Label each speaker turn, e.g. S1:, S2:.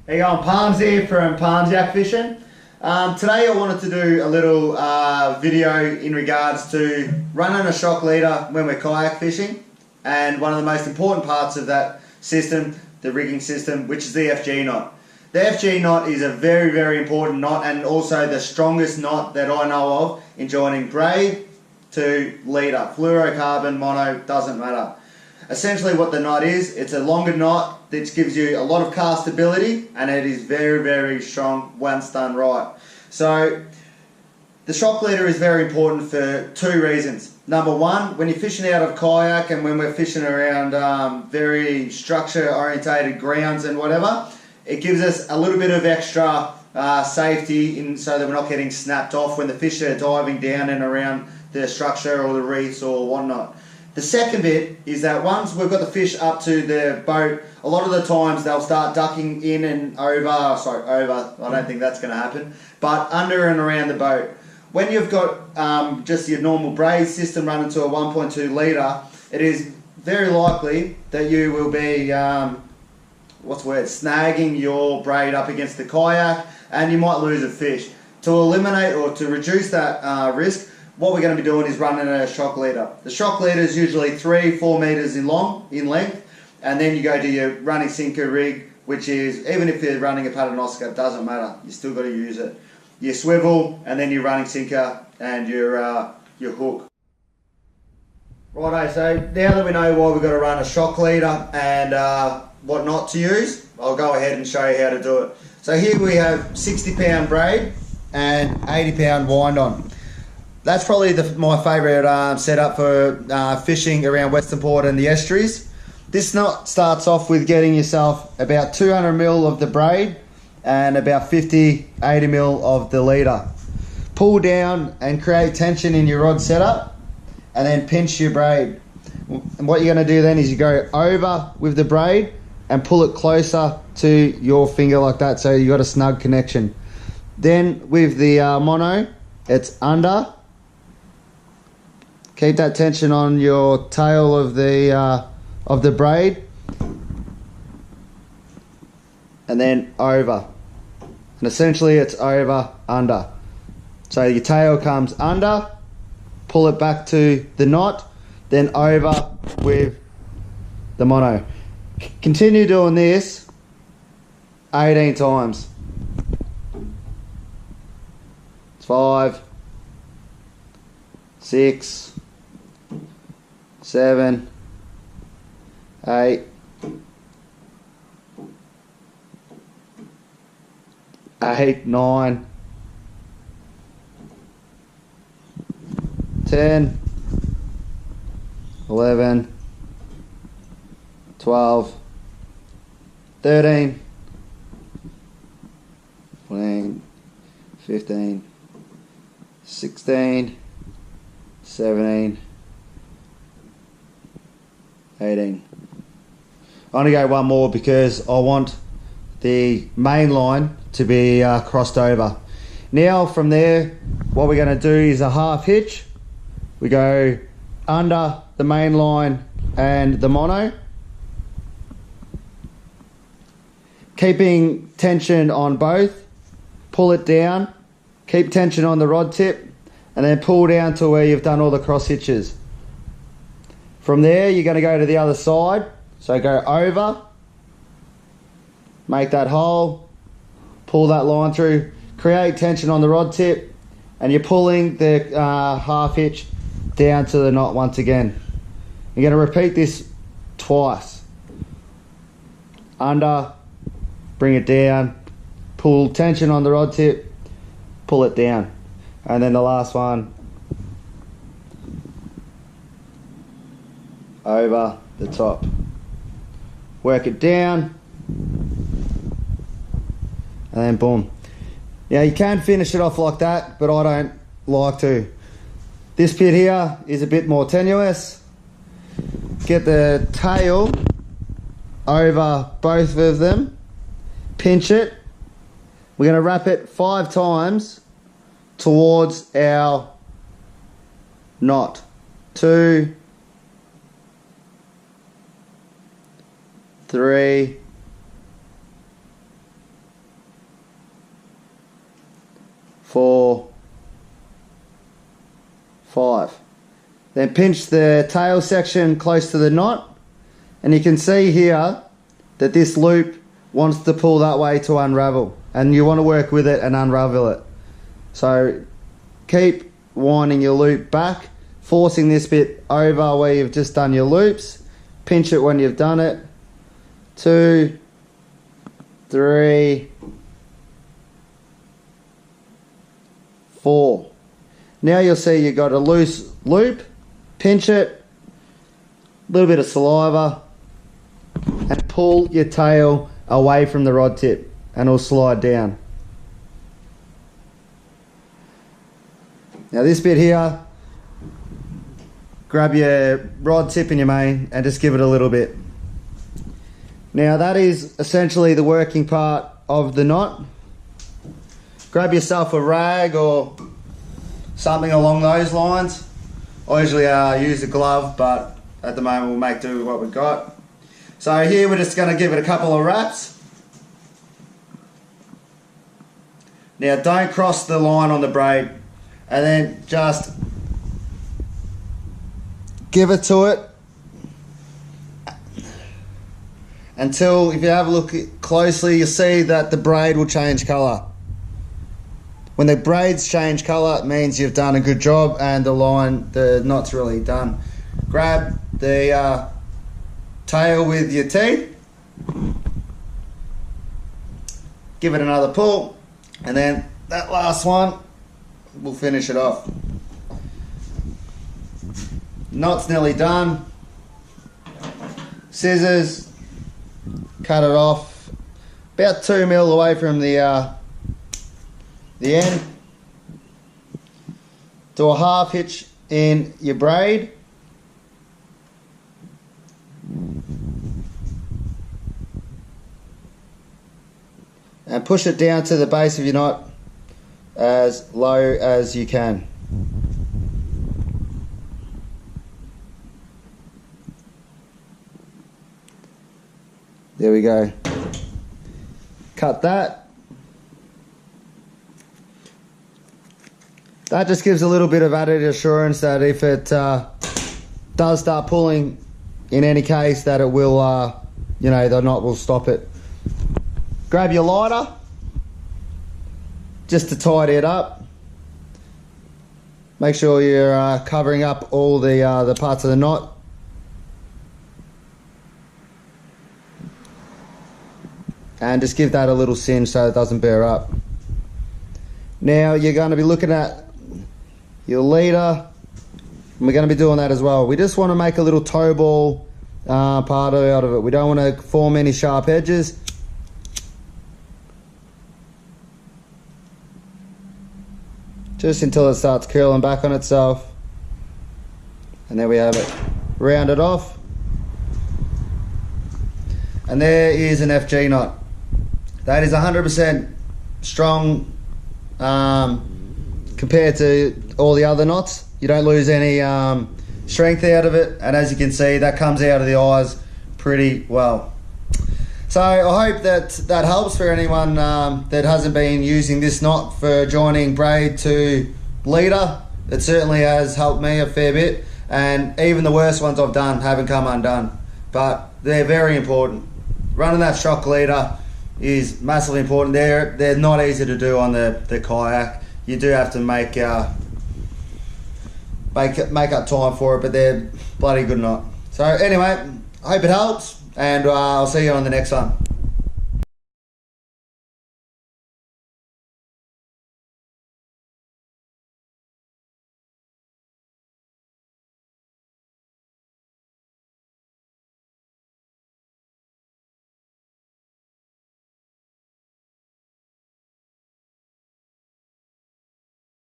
S1: Hey, going, Palms here from Palms Yak Fishing. Today I wanted to do a little video in regards to running a shock leader when we're kayak fishing, and one of the most important parts of that system, the rigging system, which is the FG knot. The FG knot is a very, very important knot, and also the strongest knot that I know of in joining braid to leader. Fluorocarbon, mono, doesn't matter. Essentially what the knot is, it's a longer knot that gives you a lot of castability, and it is very, very strong once done right. So the shock leader is very important for two reasons. Number one, when you're fishing out of kayak and when we're fishing around very structure orientated grounds and whatever, it gives us a little bit of extra safety so that we're not getting snapped off when the fish are diving down and around the structure or the reefs or whatnot. The second bit is that once we've got the fish up to the boat, a lot of the times they'll start ducking in and over, I don't think that's going to happen, but under and around the boat. When you've got just your normal braid system running to a 1.2 litre, it is very likely that you will be, snagging your braid up against the kayak, and you might lose a fish. To eliminate or to reduce that risk, what we're going to be doing is running a shock leader. The shock leader is usually 3-4 metres in length, and then you go to your running sinker rig, which is, even if you're running a paternoster, it doesn't matter, you still got to use it. Your swivel, and then your running sinker and your hook. Righto, so now that we know why we've got to run a shock leader and what not to use, I'll go ahead and show you how to do it. So here we have 60 pound braid and 80 pound wind on. That's probably my favourite setup for fishing around Western Port and the estuaries. This knot starts off with getting yourself about 200 mil of the braid and about 50-80 mil of the leader. Pull down and create tension in your rod setup, and then pinch your braid. And what you're going to do then is you go over with the braid and pull it closer to your finger like that, so you got a snug connection. Then with the mono, it's under. Keep that tension on your tail of the braid, and then over. And essentially it's over, under. So your tail comes under, pull it back to the knot, then over with the mono. Continue doing this 18 times. 5, 6, 7, 8, 9, 10, 11, 12, 13, 14, 15, 16, 17, 18. I'm going to go one more because I want the main line to be crossed over. Now from there, what we're going to do is a half hitch. We go under the main line and the mono, keeping tension on both. Pull it down, keep tension on the rod tip, and then pull down to where you've done all the cross hitches. From there, you're going to go to the other side. So go over, make that hole, pull that line through, create tension on the rod tip, and you're pulling the half hitch down to the knot once again. You're going to repeat this twice. Under, bring it down, pull tension on the rod tip, pull it down. And then the last one, over the top. Work it down, and then boom. Now you can finish it off like that, but I don't like to. This bit here is a bit more tenuous. Get the tail over both of them, pinch it. We're going to wrap it 5 times towards our knot. 2, 3, 4, 5. Then pinch the tail section close to the knot, and you can see here that this loop wants to pull that way to unravel, and you want to work with it and unravel it. So keep winding your loop back, forcing this bit over where you've just done your loops. Pinch it when you've done it. 2, 3, 4. Now you'll see you've got a loose loop. Pinch it, a little bit of saliva, and pull your tail away from the rod tip, and it'll slide down. Now this bit here, grab your rod tip in your main and just give it a little bit. Now that is essentially the working part of the knot. Grab yourself a rag or something along those lines. I usually use a glove, but at the moment we'll make do with what we've got. So here we're just going to give it a couple of wraps. Now don't cross the line on the braid, and then just give it to it until, if you have a look closely, you'll see that the braid will change colour. When the braids change colour, it means you've done a good job and the knot's really done. Grab the tail with your teeth, give it another pull, and then that last one will finish it off. Knot's nearly done. Scissors, cut it off about 2 mil away from the end. Do a half hitch in your braid. And push it down to the base of your knot as low as you can. There we go. Cut that. That just gives a little bit of added assurance that if it does start pulling, in any case, that it will, you know, the knot will stop it. Grab your lighter just to tidy it up. Make sure you're covering up all the parts of the knot. And just give that a little singe so it doesn't bear up. Now you're going to be looking at your leader, and we're going to be doing that as well. We just want to make a little toe ball part out of it. We don't want to form any sharp edges. Just until it starts curling back on itself. And there we have it. Round it off. And there is an FG knot. That is 100% strong compared to all the other knots. You don't lose any strength out of it, and as you can see, that comes out of the eyes pretty well. So I hope that helps for anyone that hasn't been using this knot for joining braid to leader. It certainly has helped me a fair bit, and even the worst ones I've done haven't come undone, but they're very important. Running that shock leader is massively important. They're not easy to do on the kayak. You do have to make up time for it, but they're bloody good knot. So anyway, I hope it helps, and I'll see you on the next one.